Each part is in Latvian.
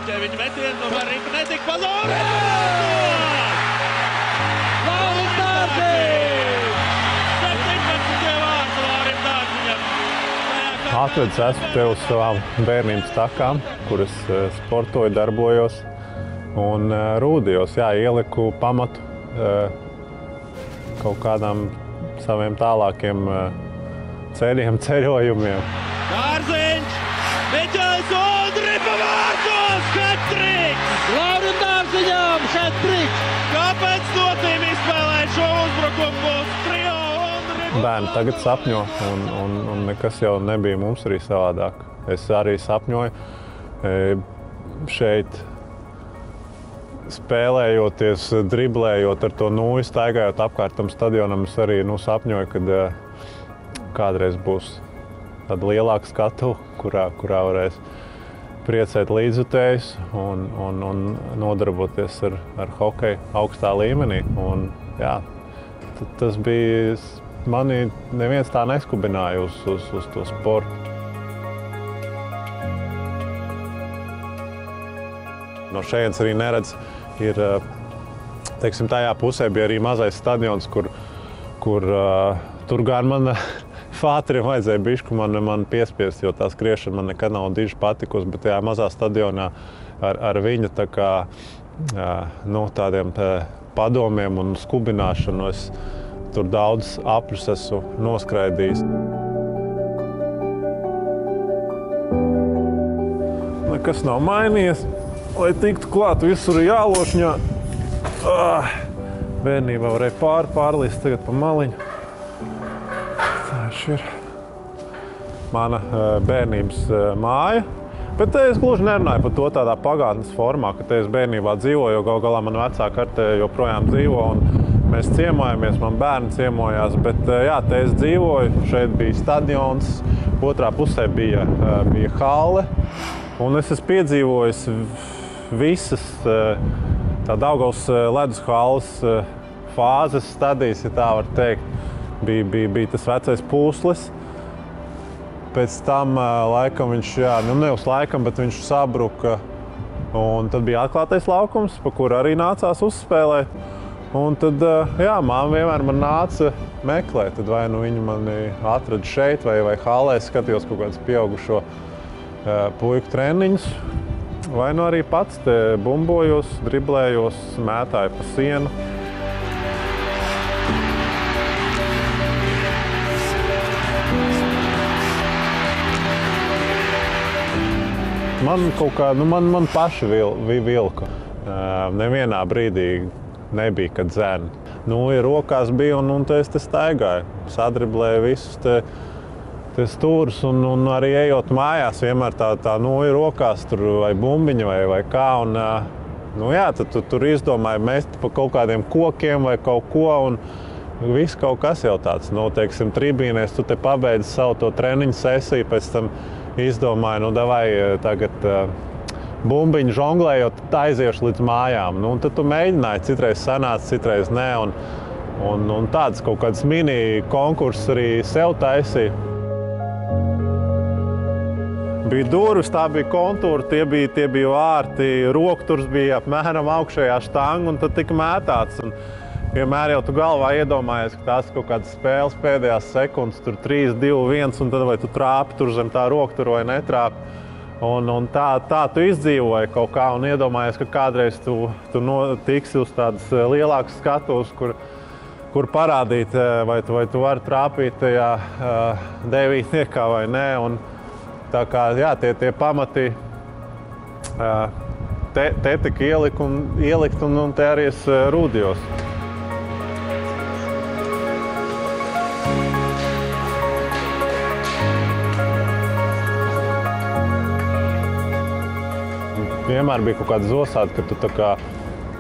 Nobloķē viņa metienu, tomēr Rika netika pa zonu. Lauris Dārziņš! 17. vārds Laurim Dārziņam. Atvedis esmu tev uz savām bērnības takām, kuras sportoju, darbojos un rūdījos. Jā, ieliku pamatu kaut kādām saviem tālākiem ceļiem, ceļojumiem. Dārziņš! Miķels un Ripa vārtos! Hat-triks! Laurim Dārziņam hat-triks! Kāpēc Notīm izspēlēja šo uzbrukumu uz trio un Ripa? Bērni tagad sapņo, un nekas jau nebija mums arī savādāk. Es arī sapņoju šeit, spēlējoties, driblējot ar to nūju, staigājot apkārt tam stadionam. Es arī sapņoju, kad kādreiz būs tāda lielāka skatuve, kurā varēs priecēt līdzjutējus un nodarboties ar hokeju augstā līmenī. Un, jā, tas bija, mani neviens tā neskubināja uz to sportu. No šejienes arī neredz, ir, teiksim, tajā pusē bija arī mazais stadions, kur tur gan man fātriem vajadzēja bišķi man piespiest, jo tā skriešana man nekad nav diži patikusi, bet tajā mazā stadionā ar viņa tā kā, tādiem padomiem un skubināšanu es tur daudz apļus esmu noskraidījis. Nekas nav mainījies. Lai tiktu klāt, visur ir jālošņā. Bērnībā varēja pārlīst tagad pa maliņu. Tā ir mana bērnības māja. Bet te es gluži nerunāju par to tādā pagātnes formā, ka te es bērnībā dzīvoju, jo gal galā man vecāka ar te joprojām dzīvo. Un mēs ciemojamies, man bērni ciemojās. Bet jā, te es dzīvoju, šeit bija stadions, otrā pusē bija halle. Un es esmu piedzīvojis visas tā Daugavas ledus halles fāzes, stadijas, ja tā var teikt. Bija tas vecais pūslis. Pēc tam laikam viņš, nevis laikam, bet viņš sabruka. Un tad bija atklātais laukums, pa kuru arī nācās uzspēlēt. Un tad, māma vienmēr man nāca meklēt. Tad vai nu viņi mani atrada šeit vai hallē, skatījos kaut kādus pieaugušo puiku treniņus. Vai nu arī pats te bumbojos, driblējos, mētāju pa sienu. Man kaut kā, man paši vilka. Nevienā brīdī nebija, kad dzēni. Ir rokās bija un es te staigāju. Sadriblēju visus te stūrus un arī ejot mājās, vienmēr tā ir rokās, tur vai bumbiņa vai kā. Un, tad tur izdomāju mest pa kaut kādiem kokiem vai kaut ko, un viss kaut kas jau tāds. Teiksim, tribīnēs tu te pabeidzi savu to treniņu sesiju, pēc tam izdomāju, davai tagad bumbiņu žonglējot, aiziešu līdz mājām. Tad tu mēģināji, citreiz sanāca, citreiz nē, un tādas kaut kādas mini konkursus arī sev taisīja. Bija durvis, tā bija kontūra, tie bija vārti, rokturs bija apmēram augšējā štanga un tad tika mētāts. Un vienmēr jau tu galvā iedomājies, ka tās kaut kādas spēles pēdējās sekundes, tur 3, 2, 1, un tad vai tu trāpi tur zem tā roktura vai netrāpi. Un tā tu izdzīvoji kaut kā un iedomājies, ka kādreiz tu tiksi uz tādas lielākas skatuves, kur parādīt, vai tu vari trāpīt tajā devītniekā vai nē. Un tā kā, jā, tie pamati te tika ielikt un te arī es rūdījos. Vienmēr bija kaut kāda zosāta, ka tu tā kā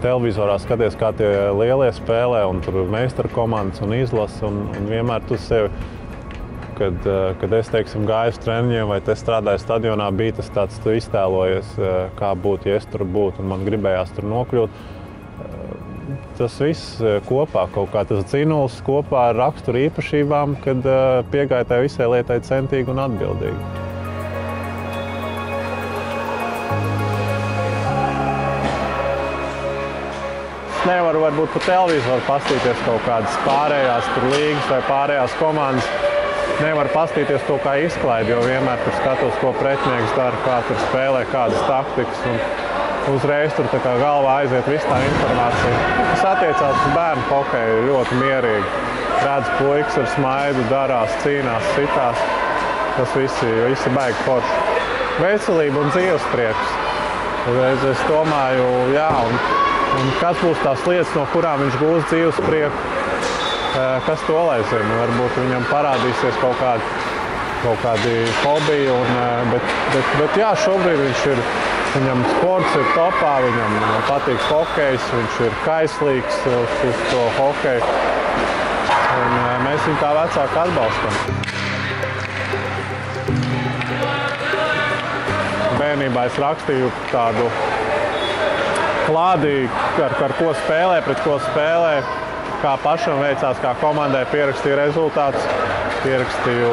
televizorā skaties, kā tie lielie spēlē, un tur meistaru komandas un izlasa, un vienmēr tu sevi, kad es, teiksim, gāju uz treniņiem vai te strādāju stadionā, bija tas tāds, tu iztēlojies, kā būtu, ja es tur būtu, un man gribējās tur nokļūt. Tas viss kopā, kaut kā tas dzinuls kopā ar raksturu īpašībām, kad piegāja tai visai lietai centīgi un atbildīgi. nevaru varbūt pa televizoru pastīties kaut kādas pārējās tur līgas vai pārējās komandas. Nevaru pastīties to, kā izklaidi, jo vienmēr tur skatos, ko pretinieks dara, kā tur spēlē, kādas taktikas. Un uzreiz tur tā kā galvā aiziet viss tā informācija. Tas attiecās uz bērnu hokeju ļoti mierīgi. Redz puikas ar smaidu, darās, cīnās, citās. Tas visi baigi forši. Veselība un dzīvesprieks. Es domāju, jā, un kas būs tās lietas, no kurām viņš gūs dzīvesprieku, kas to lai zina. Varbūt viņam parādīsies kaut kādi hobiji, bet jā, šobrīd viņam sports ir topā, viņam patīk hokejs, viņš ir kaislīgs uz to hokeju. Un mēs viņu kā vecāki atbalstam. Bērnībā es rakstīju tādu klādi, ar ko spēlē, pret ko spēlē, kā pašam veicās, kā komandai pierakstīju rezultātus. Pierakstīju,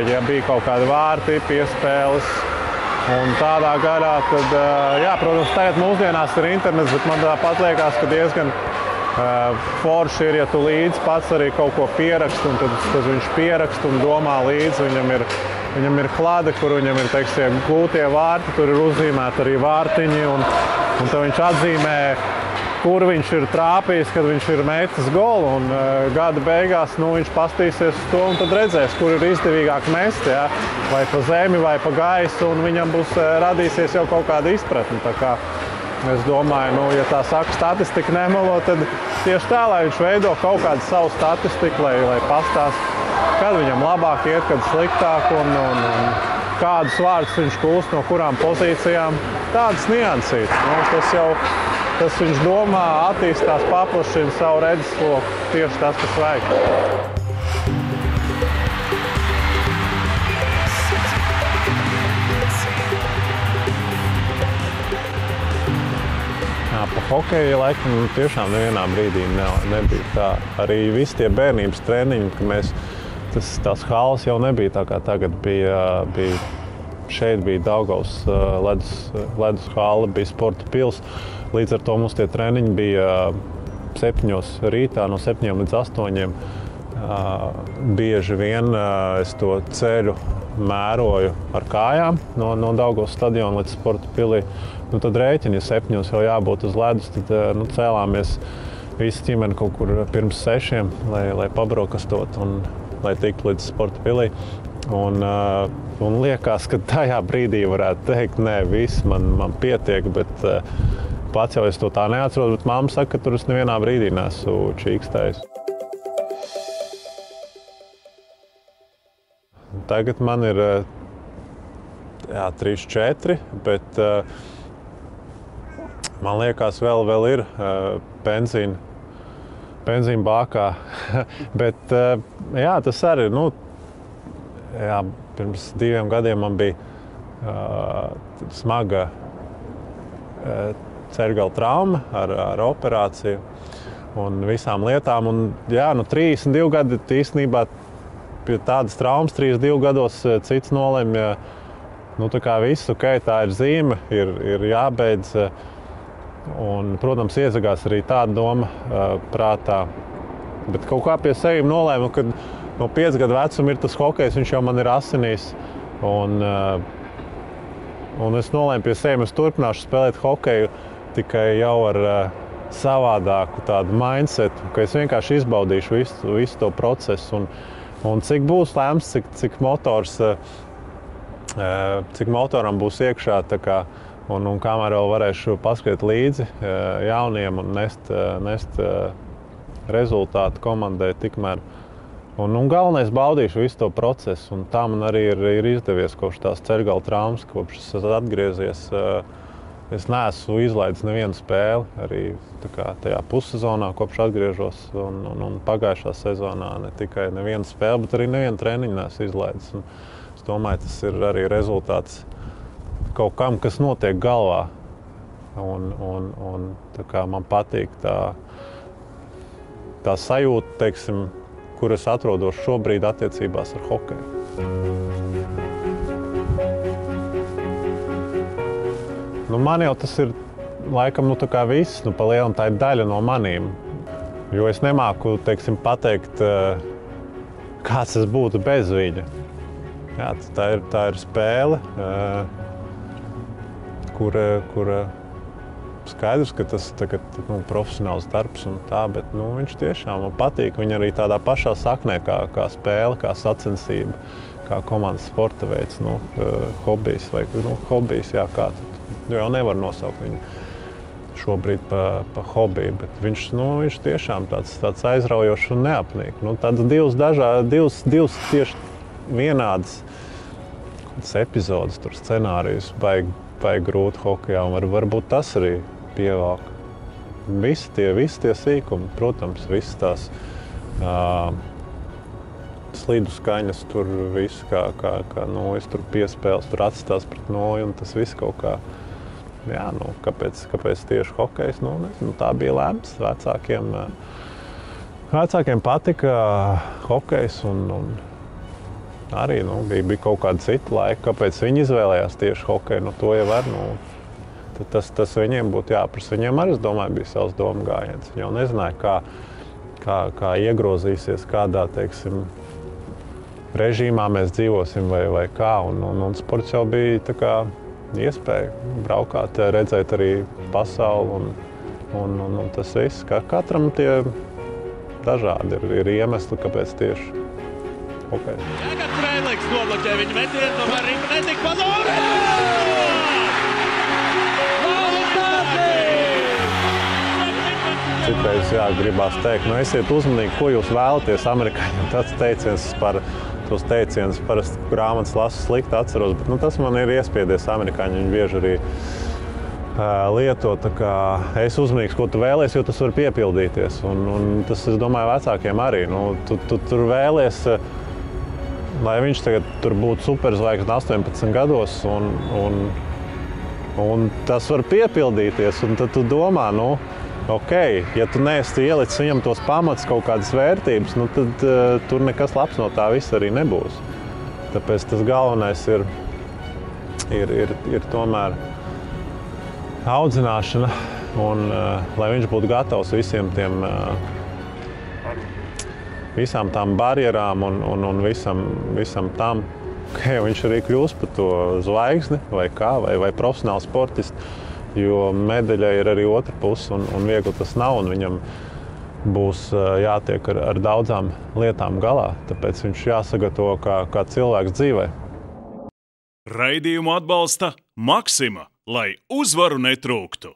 ja bija kaut kādi vārti, piespēles. Un tādā garā, tad, jā, protams, tagad mūsdienās ir internets, bet man tāpat liekas, ka diezgan forši ir, ja tu līdzi pats arī kaut ko pieraksti, un tad viņš pieraksta un domā līdzi. Viņam ir klāde, kur viņam ir, teiksim, gūtie vārti, tur ir uzzīmēti arī vārtiņi, un tad viņš atzīmē, kur viņš ir trāpījis, kad viņš ir metis golu, un gada beigās viņš pastīsies uz to un tad redzēs, kur ir izdevīgāk mest, ja? Vai pa zemi, vai pa gaisu, un viņam būs radīsies jau kaut kāda izpratne. Tā kā es domāju, ja tā saka statistika nemelo, tad tieši tā, lai viņš veido kaut kādu savu statistiku, lai pastāst, kad viņam labāk iet, kad sliktāk, un kādus vārdus viņš kūst no kurām pozīcijām. Tādas niansītas. Tas viņš domā, attīstās, paplašina savu redzesloku, tieši tas, kas vajag. Pa hokeju laikam tiešām nevienā brīdī nebija tā. Arī visi tie bērnības treniņi, ka tās halas jau nebija tā kā tagad bija. Šeit bija Daugavas ledus hala, bija sporta pils. Līdz ar to mums tie treniņi bija 7 rītā, no 7 līdz 8. Bieži vien es to ceļu mēroju ar kājām no Daugavas stadiona līdz sporta pilī. Tad rēķini, ja 7 jau jābūt uz ledus, tad cēlāmies visi ģimeni kaut kur pirms 6, lai pabrokastot un lai tiktu līdz sporta pilī. Un liekas, ka tajā brīdī varētu teikt, nē, viss man pietiek, bet pats jau es to tā neatceros, bet mamma saka, ka tur es nevienā brīdī neesmu čīkstējis. Tagad man ir 3-4, bet man liekas, vēl ir benzīna bākā. Bet jā, tas arī, pirms 2 gadiem man bija smaga ceļgala trauma ar operāciju un visām lietām. Un, jā, 32 gadi īstenībā pie tādas traumas 32 gados cits nolemj, tā kā viss, tā ir zīme, ir jābeidz. Un, protams, iezagās arī tāda doma prātā. Bet kaut kā pie sevis nolēmu, ka no 5 gadu vecuma ir tas hokejs, viņš jau man ir asinīs. Un es nolēmu pie sevis, es turpināšu spēlēt hokeju tikai jau ar savādāku tādu mindsetu, ka es vienkārši izbaudīšu visu to procesu. Un cik būs lēms, cik motoram būs iekšā, un kamēr vēl varēšu paskriet līdzi jauniem un nest rezultātu komandai tikmēr. Un galvenais baudīšu visu to procesu, un tā man arī ir izdevies kopš tās ceļgala traumas, kopš es esmu atgriezies. Es neesmu izlaidis nevienu spēli, arī tajā pussezonā, kopš atgriežos, un pagājušā sezonā ne tikai nevienu spēli, bet arī nevienu treniņu neesmu izlaidis. Un es domāju, tas ir arī rezultāts kaut kam, kas notiek galvā. Un man patīk tā sajūta, teiksim, kur es atrodos šobrīd attiecībās ar hokeju. Man jau tas ir laikam, nu, tā kā viss, nu, pa lielam tā ir daļa no manīm. Jo es nemāku, teiksim, pateikt, kāds es būtu bez viņa. Jā, tā ir spēle, kur skaidrs, ka tas tagad, nu, profesionāls darbs un tā, bet nu, viņš tiešām man patīk. Viņa arī tādā pašā saknē kā spēle, kā sacensība, kā komandas sporta veids, nu, hobijs vai hobijs, jā, kā tad. Jau nevar nosaukt viņu šobrīd pa hobiju, bet viņš tiešām tāds aizraujošs un neapnīk. Nu, tāds divas tieši vienādas epizodes, tur scenārijus, baigi grūti hokejā, un varbūt tas arī pievelk. Visi tie sīkumi, protams, visas tās slidu skaņas, tur viss kā nojas, tur piespēles, tur atstās pret noju, un tas viss kaut kā, jā, nu, kāpēc tieši hokejs, nu, nezinu, tā bija lēmts. Vecākiem patika hokejs, un arī, nu, bija kaut kāda cita laika, kāpēc viņi izvēlējās tieši hokeju, nu, to jau var, nu, tas viņiem būtu jāprasa. Viņiem arī, es domāju, bija savs domu gājiens. Viņi jau nezināja, kā iegrozīsies, kādā, teiksim, režīmā mēs dzīvosim vai kā, un sports jau bija tā kā iespēja braukāt, redzēt arī pasauli, un tas viss. Katram tie dažādi ir iemesli, kāpēc tieši hokejs. Tagad Freiliks nobloķē viņa metienu, tomēr Rīga netika padora! Citreiz, jā, gribās teikt, nu esiet uzmanīgi, ko jūs vēlaties amerikāņiem. Tas tos teicienus parasti grāmatas lasu slikti atceros, bet nu, tas man ir iespiedies amerikāņi. Viņi bieži arī lieto, tā kā es uzmanīgs, ko tu vēlies, jo tas var piepildīties. Un tas, es domāju, vecākiem arī. Nu, tu tur vēlies, lai viņš tagad tur būtu superzvaigzne 18 gados, un tas var piepildīties, un tad tu domā, nu, ok, ja tu neesi ielicis viņam tos pamats, kaut kādas vērtības, nu tad tur nekas labs no tā viss arī nebūs. Tāpēc tas galvenais ir tomēr audzināšana, un lai viņš būtu gatavs visām tām barjerām un visam tam, ka viņš arī kļūst par to zvaigzni vai kā, vai profesionāls sportists. Jo medaļai ir arī otra puse, un viegli tas nav, un viņam būs jātiek ar daudzām lietām galā. Tāpēc viņš jāsagatavo kā cilvēks dzīvē. Raidījumu atbalsta Maxima, lai uzvaru netrūktu.